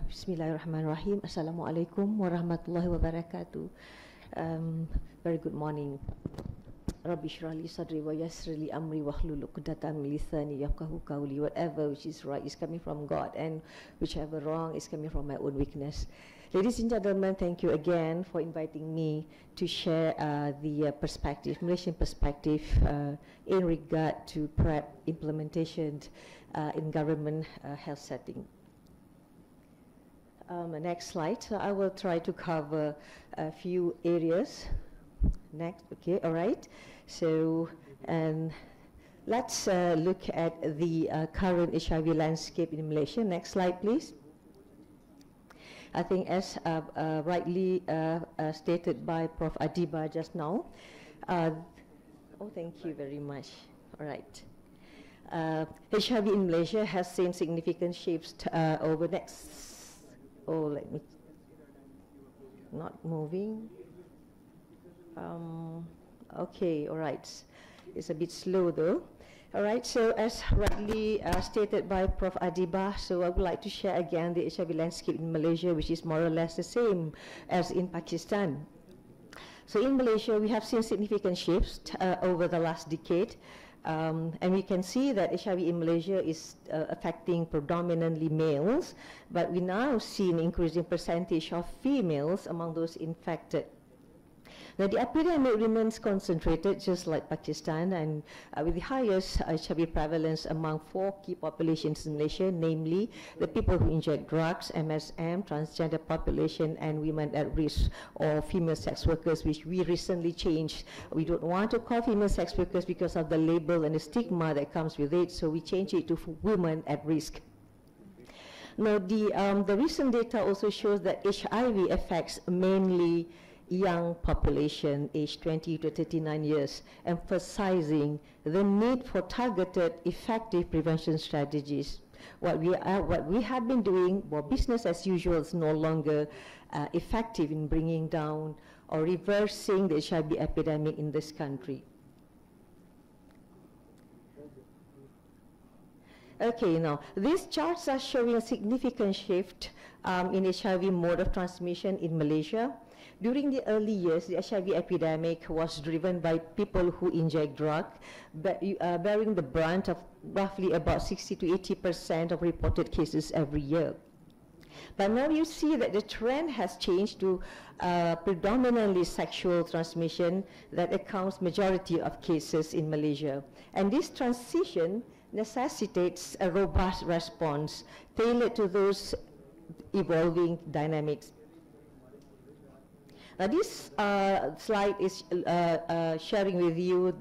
Bismillahirrahmanirrahim. Assalamualaikum warahmatullahi wabarakatuh. Very good morning. Rabbi shrah li sadri wa yassir li amri wahlul 'uqdatam min lisani yafqahu qawli. Whatever which is right is coming from God, and whichever wrong is coming from my own weakness. Ladies and gentlemen, thank you again for inviting me to share the perspective, Malaysian perspective in regard to PrEP implementation in government health setting. Next slide. So I will try to cover a few areas. Next, okay, all right. So, let's look at the current HIV landscape in Malaysia. Next slide, please. I think as rightly stated by Prof. Adiba just now. Oh, thank you very much. All right. HIV in Malaysia has seen significant shifts over next. Oh, let me, not moving. Okay, all right. It's a bit slow though. All right, so as rightly stated by Prof. Adiba, so I would like to share again the HIV landscape in Malaysia, which is more or less the same as in Pakistan. So in Malaysia, we have seen significant shifts over the last decade. And we can see that HIV in Malaysia is affecting predominantly males, but we now see an increasing percentage of females among those infected. Now, the epidemic remains concentrated, just like Pakistan, and with the highest HIV prevalence among 4 key populations in Malaysia, namely the people who inject drugs, MSM, transgender population, and women at risk, or female sex workers, which we recently changed. We don't want to call female sex workers because of the label and the stigma that comes with it, so we changed it to women at risk. Now, the recent data also shows that HIV affects mainly young population aged 20 to 39 years, emphasizing the need for targeted, effective prevention strategies. What we have been doing, well, business as usual, is no longer effective in bringing down or reversing the HIV epidemic in this country. Okay, now, these charts are showing a significant shift in HIV mode of transmission in Malaysia. During the early years, the HIV epidemic was driven by people who inject drugs, bearing the brunt of roughly about 60 to 80% of reported cases every year. But now you see that the trend has changed to predominantly sexual transmission that accounts majority of cases in Malaysia. And this transition necessitates a robust response tailored to those evolving dynamics. Now, this slide is sharing with you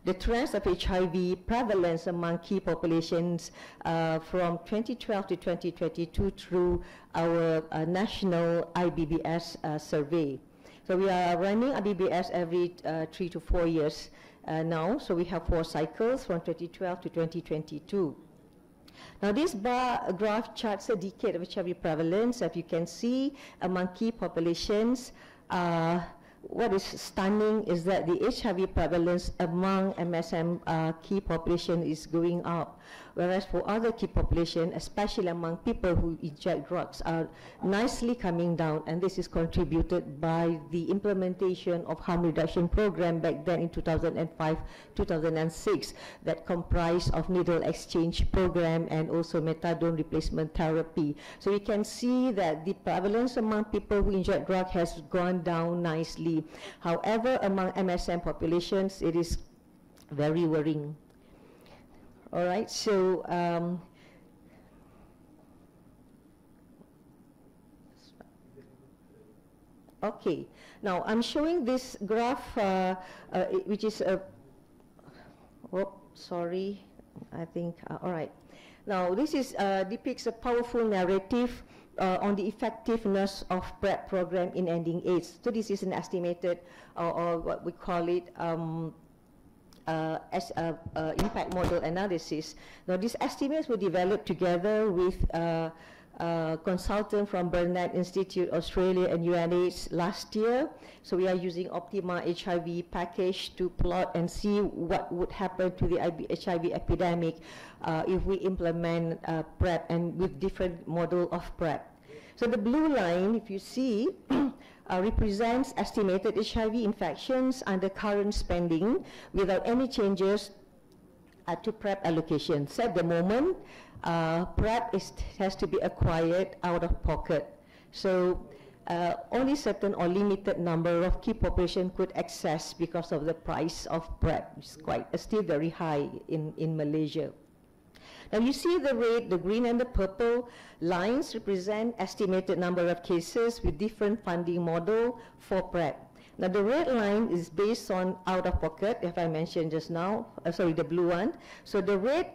the trends of HIV prevalence among key populations from 2012 to 2022 through our national IBBS survey. So we are running IBBS every 3 to 4 years now. So we have 4 cycles from 2012 to 2022. Now, this bar graph charts a decade of HIV prevalence. As you can see, among key populations, what is stunning is that the HIV prevalence among MSM key population is going up, whereas for other key population, especially among people who inject drugs, are nicely coming down, and this is contributed by the implementation of harm reduction program back then in 2005-2006 that comprised of needle exchange program and also methadone replacement therapy. So we can see that the prevalence among people who inject drug has gone down nicely. However, among MSM populations, it is very worrying. All right, so okay, now I'm showing this graph, which is a, oh, sorry, I think, all right. Now, this is depicts a powerful narrative on the effectiveness of PrEP program in ending AIDS. So this is an estimated, or what we call it, as impact model analysis. Now, these estimates were developed together with consultant from Burnett Institute, Australia, and UNAIDS last year. So we are using Optima HIV package to plot and see what would happen to the HIV epidemic if we implement PrEP and with different model of PrEP. So the blue line, if you see, represents estimated HIV infections under current spending without any changes to PrEP allocation. So at the moment, PrEP has to be acquired out of pocket. So only certain or limited number of key population could access because of the price of PrEP. It's still very high in Malaysia. Now you see the red, the green and the purple lines represent estimated number of cases with different funding model for PrEP. Now the red line is based on out-of-pocket, if I mentioned just now, sorry, the blue one. So the red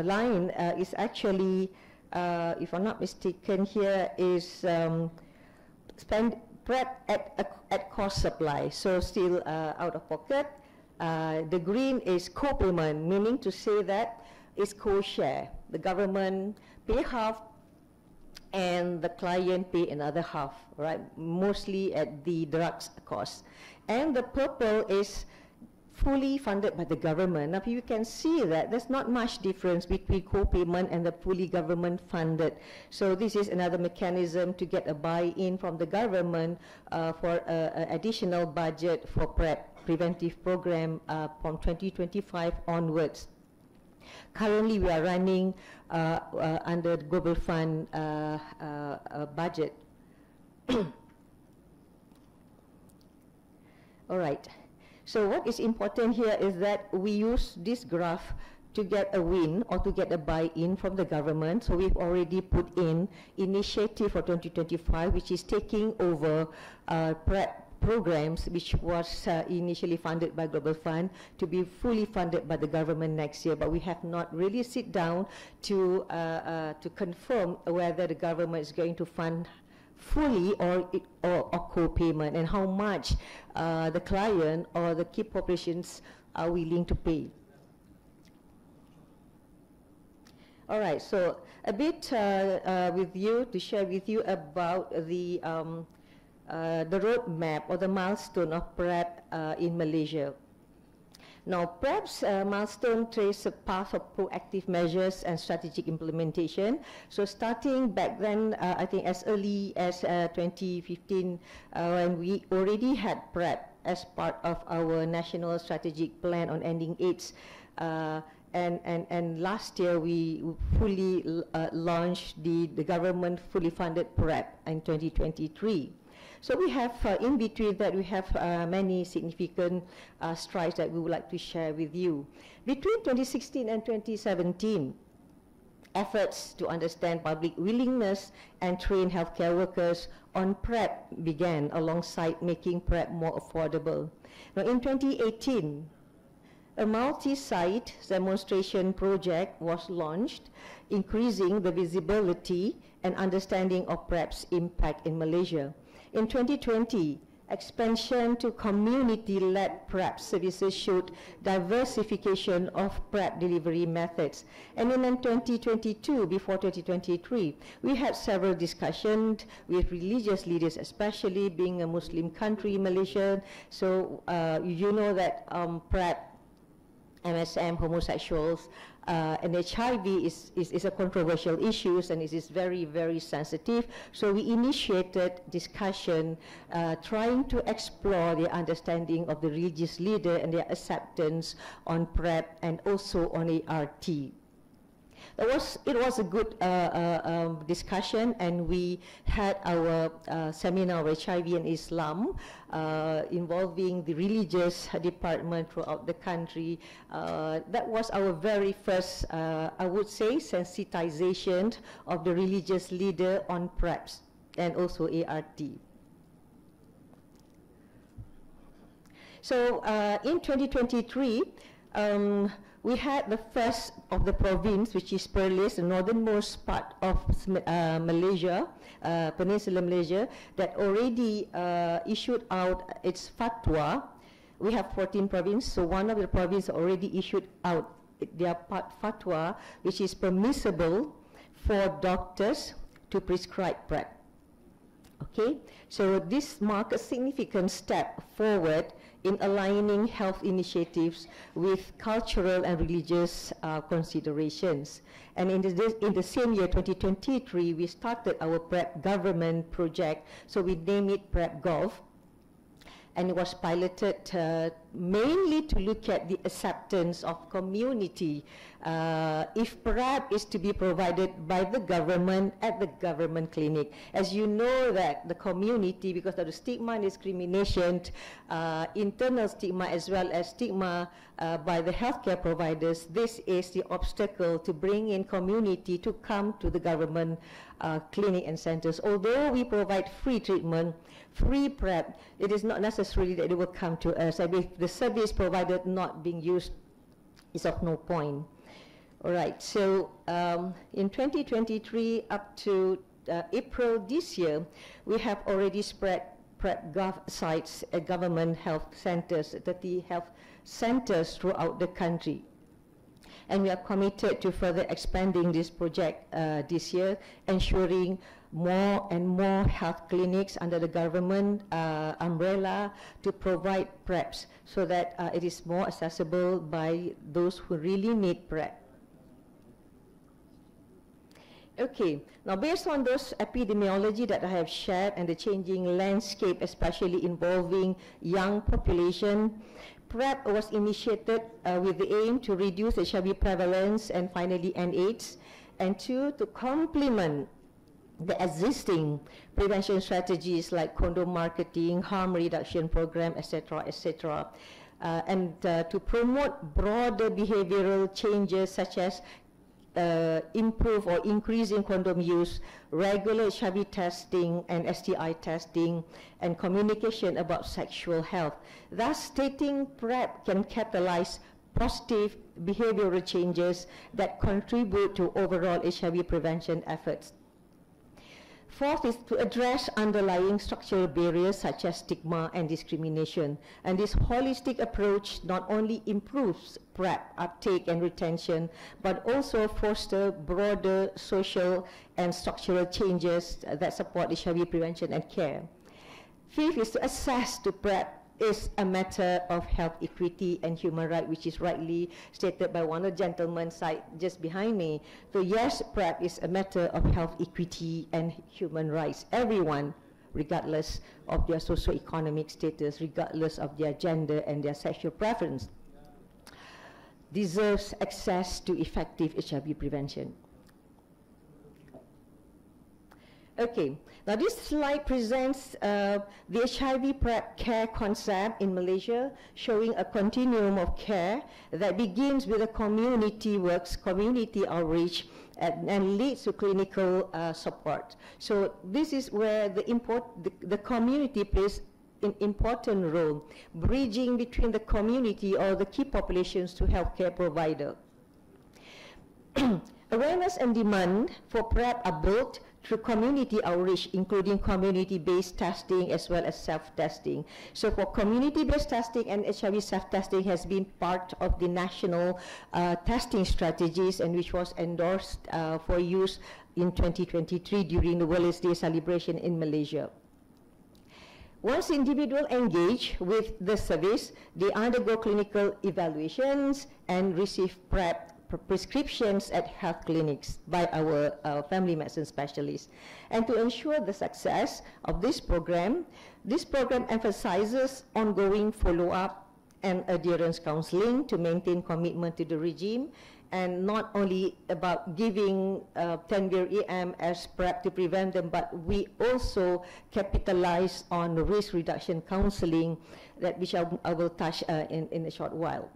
line is actually, if I'm not mistaken here, is spend PrEP at cost supply, so still out-of-pocket. The green is co-payment, meaning to say that it's co-share. The government pay half and the client pay another half, right? Mostly at the drugs cost. And the purple is fully funded by the government. Now you can see that there's not much difference between co-payment and the fully government funded. So this is another mechanism to get a buy-in from the government for an additional budget for PrEP, preventive program from 2025 onwards. Currently, we are running under the Global Fund budget. All right. So what is important here is that we use this graph to get a win or to get a buy-in from the government. So we've already put in initiative for 2025, which is taking over PrEP programs, which was initially funded by Global Fund, to be fully funded by the government next year. But we have not really sit down to confirm whether the government is going to fund fully or co-payment, and how much the client or the key populations are willing to pay. All right, so a bit with you to share with you about the roadmap or the milestone of PrEP in Malaysia. Now, PrEP's milestone trace a path of proactive measures and strategic implementation. So starting back then, I think as early as 2015, when we already had PrEP as part of our national strategic plan on ending AIDS, and last year we fully launched the government fully funded PrEP in 2023. So we have, in between that, we have many significant strides that we would like to share with you. Between 2016 and 2017, efforts to understand public willingness and train healthcare workers on PrEP began, alongside making PrEP more affordable. Now, in 2018, a multi-site demonstration project was launched, increasing the visibility and understanding of PrEP's impact in Malaysia. In 2020, expansion to community-led PrEP services showed diversification of PrEP delivery methods. And in 2022, before 2023, we had several discussions with religious leaders, especially being a Muslim country, Malaysia. So you know that PrEP, MSM, homosexuals, and HIV is a controversial issue, and it is very, very sensitive. So we initiated discussion trying to explore the understanding of the religious leader and their acceptance on PrEP and also on ART. It was a good discussion, and we had our seminar on HIV and Islam involving the religious department throughout the country. That was our very first, I would say, sensitization of the religious leader on PrEPs and also ART. So in 2023, we had the first of the province, which is Perlis, the northernmost part of Malaysia, Peninsular Malaysia, that already issued out its fatwa. We have 14 provinces, so one of the provinces already issued out their fatwa, which is permissible for doctors to prescribe PrEP. Okay, so this marks a significant step forward in aligning health initiatives with cultural and religious considerations. And in the same year, 2023, we started our PrEP government project, so we named it PrEP-Gov, and it was piloted mainly to look at the acceptance of community if PrEP is to be provided by the government at the government clinic. As you know that the community, because of the stigma and discrimination, internal stigma as well as stigma by the healthcare providers, this is the obstacle to bring in community to come to the government clinic and centers. Although we provide free treatment, free PrEP, it is not necessarily that it will come to us. I mean, if the service provided not being used is of no point. All right, so in 2023 up to April this year, we have already spread PrEP-Gov sites at government health centers, 30 health centers throughout the country. And we are committed to further expanding this project this year, ensuring more and more health clinics under the government umbrella to provide PrEPs so that it is more accessible by those who really need PrEP. Okay, now based on those epidemiology that I have shared and the changing landscape, especially involving young population, PrEP was initiated with the aim to reduce HIV prevalence and finally end AIDS, and to complement the existing prevention strategies like condom marketing, harm reduction program, etc., etc., and to promote broader behavioral changes such as improve or increasing condom use, regular HIV testing and STI testing, and communication about sexual health. Thus, stating PrEP can catalyze positive behavioral changes that contribute to overall HIV prevention efforts. Fourth is to address underlying structural barriers such as stigma and discrimination. And this holistic approach not only improves PrEP uptake and retention, but also foster broader social and structural changes that support HIV prevention and care. Fifth is to assess to PrEP is a matter of health equity and human rights, which is rightly stated by one of the gentlemen side just behind me. So yes, PrEP is a matter of health equity and human rights. Everyone, regardless of their socio-economic status, regardless of their gender and their sexual preference, deserves access to effective HIV prevention. Okay, now this slide presents the HIV PrEP care concept in Malaysia, showing a continuum of care that begins with a community works, community outreach, and leads to clinical support. So this is where the community plays an important role, bridging between the community or the key populations to healthcare provider. Awareness and demand for PrEP are built through community outreach, including community-based testing as well as self-testing. So for community-based testing and HIV self-testing has been part of the national testing strategies, and which was endorsed for use in 2023 during the Wellness Day celebration in Malaysia. Once individuals engage with the service, they undergo clinical evaluations and receive PrEP prescriptions at health clinics by our family medicine specialists. And to ensure the success of this program emphasizes ongoing follow-up and adherence counseling to maintain commitment to the regime, and not only about giving tenofovir as PrEP to prevent them, but we also capitalize on risk reduction counseling, which I will touch in a short while.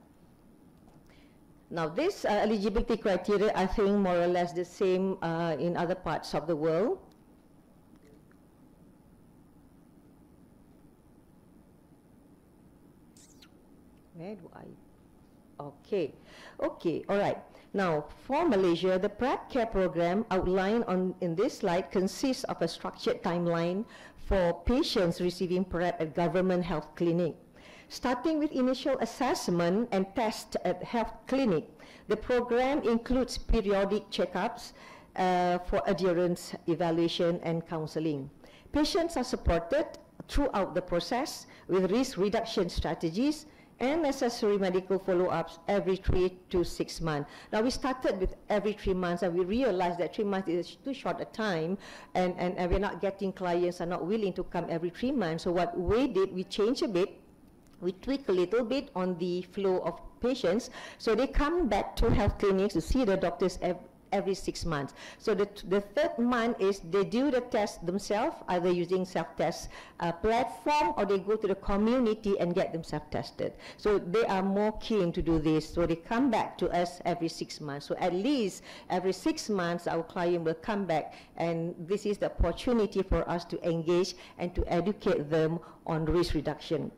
Now this eligibility criteria, I think more or less the same in other parts of the world. Where do I? Okay, all right. Now for Malaysia, the PrEP care program outlined in this slide consists of a structured timeline for patients receiving PrEP at government health clinic. Starting with initial assessment and test at health clinic, the program includes periodic checkups for adherence evaluation and counseling. Patients are supported throughout the process with risk reduction strategies and necessary medical follow-ups every 3 to 6 months. Now we started with every 3 months, and we realized that 3 months is too short a time, and we're not getting clients are not willing to come every 3 months. So what we did, we changed a bit, we tweaked a little bit on the flow of patients, so they come back to health clinics to see the doctors every 6 months. So the third month is they do the test themselves, either using self-test platform, or they go to the community and get themselves tested. So they are more keen to do this. So they come back to us every 6 months. So at least every 6 months our client will come back, and this is the opportunity for us to engage and to educate them on risk reduction.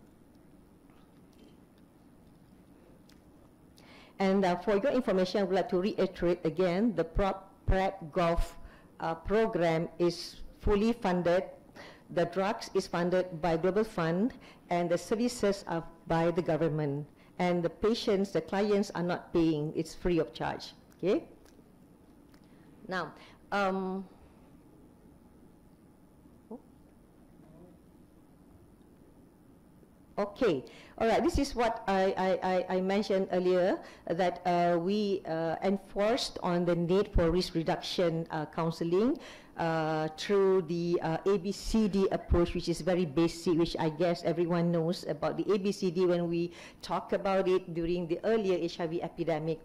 And for your information, I would like to reiterate again, the PrEP Golf program is fully funded. The drugs is funded by Global Fund, and the services are by the government. And the patients, the clients are not paying. It's free of charge. Okay? Now, okay, all right, this is what I mentioned earlier, that we enforced on the need for risk reduction counseling through the ABCD approach, which is very basic, which I guess everyone knows about the ABCD when we talk about it during the earlier HIV epidemic.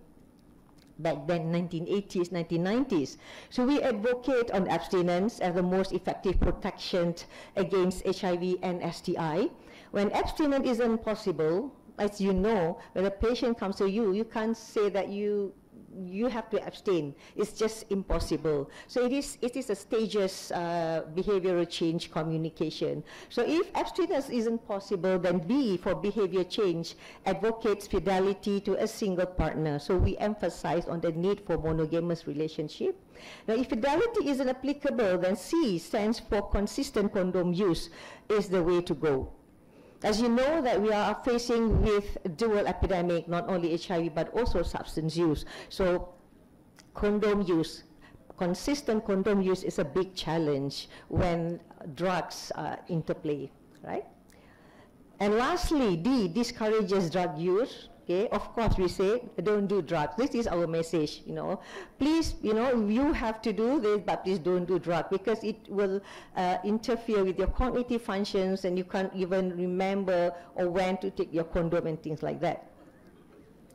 Back then, 1980s, 1990s. So we advocate on abstinence as the most effective protection against HIV and STI. When abstinence isn't possible, as you know, when a patient comes to you, you can't say that you have to abstain. It's just impossible. So it is a stages behavioral change communication. So if abstinence isn't possible, then B, for behavior change, advocates fidelity to a single partner. So we emphasize on the need for monogamous relationship. Now, if fidelity isn't applicable, then C stands for consistent condom use is the way to go. As you know that we are facing with dual epidemic, not only HIV but also substance use. So condom use, consistent condom use is a big challenge when drugs interplay, right? And lastly, D, discourages drug use. Okay, of course we say don't do drugs. This is our message, you know. Please, you know, you have to do this, but please don't do drugs, because it will interfere with your cognitive functions, and you can't even remember or when to take your condom and things like that.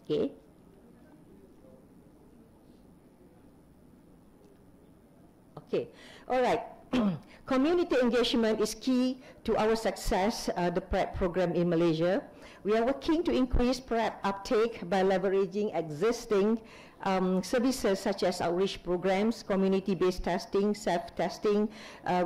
Okay. Okay, all right. Community engagement is key to our success, the PrEP program in Malaysia. We are working to increase PrEP uptake by leveraging existing services such as outreach programs, community-based testing, self-testing,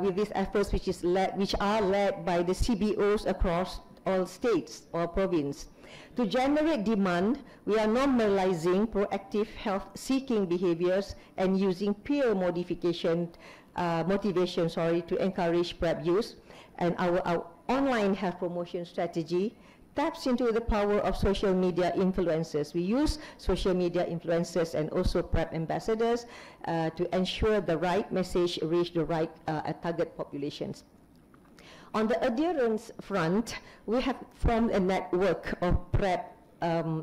with these efforts which are led by the CBOs across all states or province. To generate demand, we are normalizing proactive health-seeking behaviors and using peer motivation to encourage PrEP use. And our online health promotion strategy taps into the power of social media influencers. We use social media influencers and also PrEP ambassadors to ensure the right message reach the right target populations. On the adherence front, we have formed a network of PrEP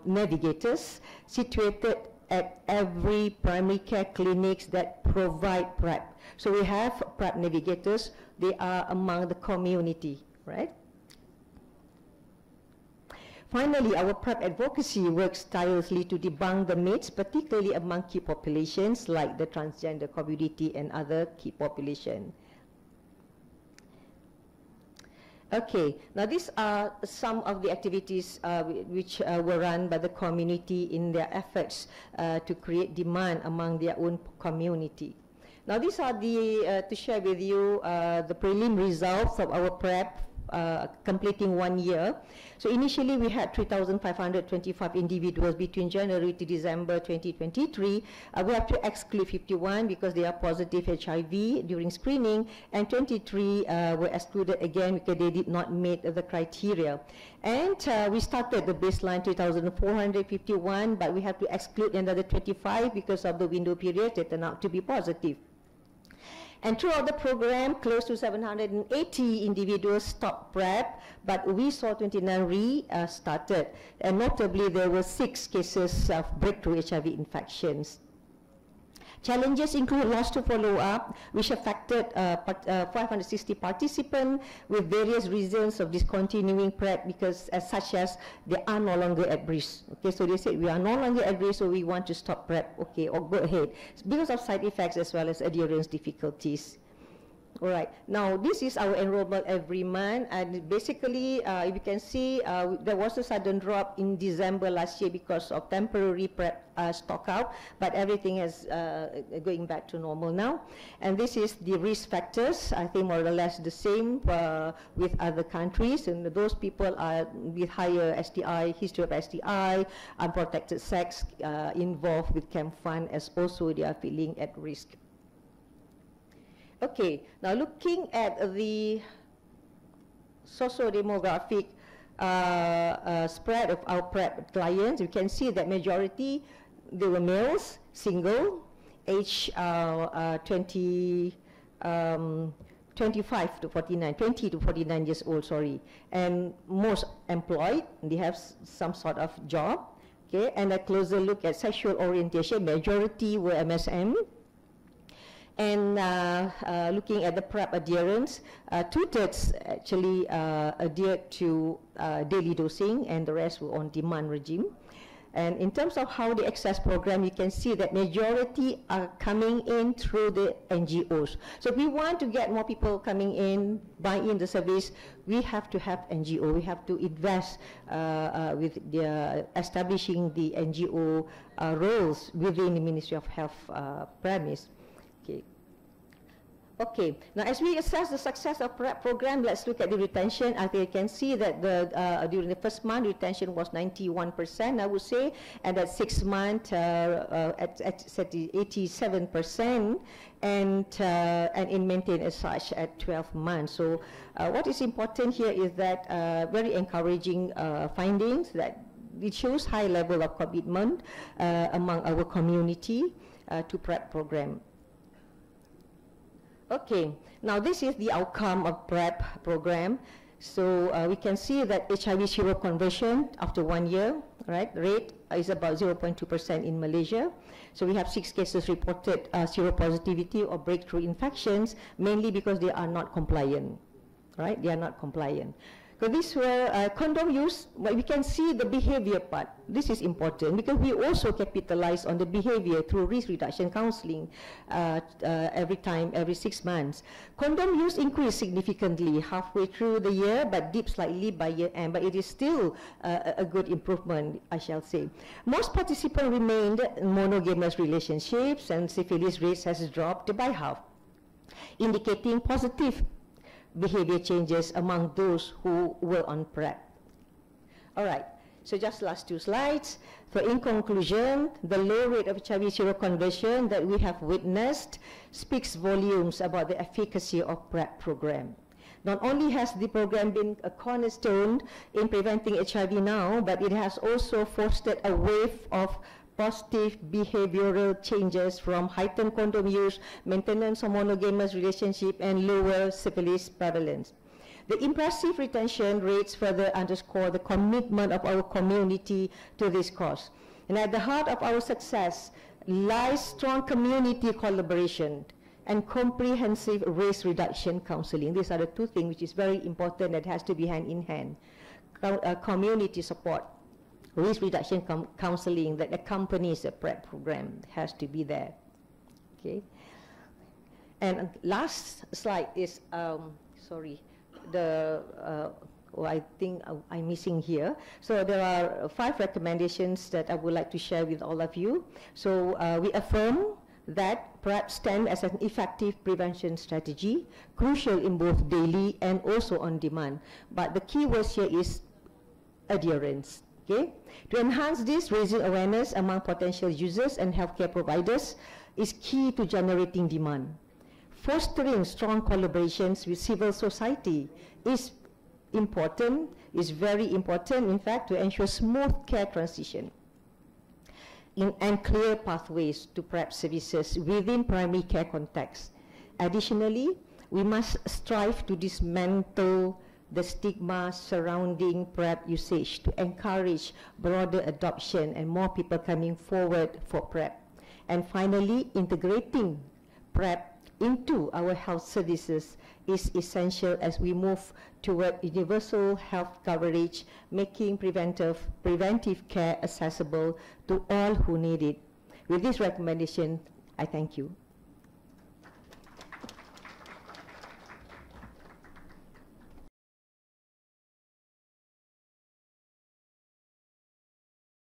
navigators situated at every primary care clinics that provide PrEP. So we have PrEP navigators. They are among the community, right? Finally, our PrEP advocacy works tirelessly to debunk the myths, particularly among key populations like the transgender community and other key populations. Okay, now these are some of the activities which were run by the community in their efforts to create demand among their own community. Now these are the, to share with you the prelim results of our PrEP completing 1 year. So initially we had 3,525 individuals between January to December 2023. We have to exclude 51 because they are positive HIV during screening, and 23 were excluded again because they did not meet the criteria. And we started the baseline 3,451, but we have to exclude another 25 because of the window period. They turned out to be positive. And throughout the program, close to 780 individuals stopped PrEP, but we saw 29 restarted. And notably, there were 6 cases of breakthrough HIV infections. Challenges include loss to follow-up, which affected 560 participants with various reasons of discontinuing PrEP because such as they are no longer at risk. Okay, so they said we are no longer at risk, so we want to stop PrEP. Okay, or go ahead. Because of side effects as well as adherence difficulties. All right, now this is our enrollment every month, and basically you can see there was a sudden drop in December last year because of temporary PrEP stock out, but everything is going back to normal now. And this is the risk factors, I think more or less the same with other countries, and those people are with higher STI, history of STI, unprotected sex, involved with CAMFund, as also they are feeling at risk. Okay, now looking at the socio-demographic spread of our PrEP clients, you can see that majority, they were males, single, age 25 to 49, 20 to 49 years old, sorry, and most employed, they have some sort of job, okay, and a closer look at sexual orientation, majority were MSM. And looking at the PrEP adherence, 2/3 actually adhered to daily dosing, and the rest were on demand regime. And in terms of how they access program, you can see that majority are coming in through the NGOs. So if we want to get more people coming in, buy in the service, we have to have NGO. We have to invest with the establishing the NGO roles within the Ministry of Health premise. Okay. Okay. Now, as we assess the success of PrEP program, let's look at the retention. I think you can see that during the first month, retention was 91%, I would say, and at 6 months, at 87%, and it maintained as such at 12 months. So, what is important here is that very encouraging findings that it shows high level of commitment among our community to PrEP program. Okay, now this is the outcome of PrEP program. So we can see that HIV seroconversion after 1 year, right, rate is about 0.2% in Malaysia. So we have 6 cases reported seropositivity or breakthrough infections, mainly because they are not compliant, right? They are not compliant. So these were condom use, but we can see the behavior part. This is important because we also capitalize on the behavior through risk reduction counseling every 6 months. Condom use increased significantly halfway through the year, but dipped slightly by year end, but it is still a good improvement, I shall say. Most participants remained in monogamous relationships, and syphilis rates has dropped by half, indicating positive behavior changes among those who were on PrEP. All right, so just last 2 slides. So in conclusion, the low rate of HIV seroconversion that we have witnessed speaks volumes about the efficacy of PrEP program. Not only has the program been a cornerstone in preventing HIV now, but it has also fostered a wave of positive behavioral changes from heightened condom use, maintenance of monogamous relationship, and lower syphilis prevalence. The impressive retention rates further underscore the commitment of our community to this cause. And at the heart of our success lies strong community collaboration and comprehensive risk reduction counseling. These are the 2 things which is very important that has to be hand in hand. Community support, risk reduction counseling that accompanies a PrEP program has to be there. Okay. And last slide is, sorry, I think I'm missing here. So there are 5 recommendations that I would like to share with all of you. So we affirm that PrEP stands as an effective prevention strategy, crucial in both daily and also on demand. But the key word here is adherence. Okay? To enhance this, raising awareness among potential users and healthcare providers is key to generating demand. Fostering strong collaborations with civil society is important, is very important, in fact, to ensure smooth care transition and clear pathways to PrEP services within primary care context. Additionally, we must strive to dismantle the stigma surrounding PrEP usage to encourage broader adoption and more people coming forward for PrEP. And finally, integrating PrEP into our health services is essential as we move toward universal health coverage, making preventive care accessible to all who need it. With this recommendation, I thank you.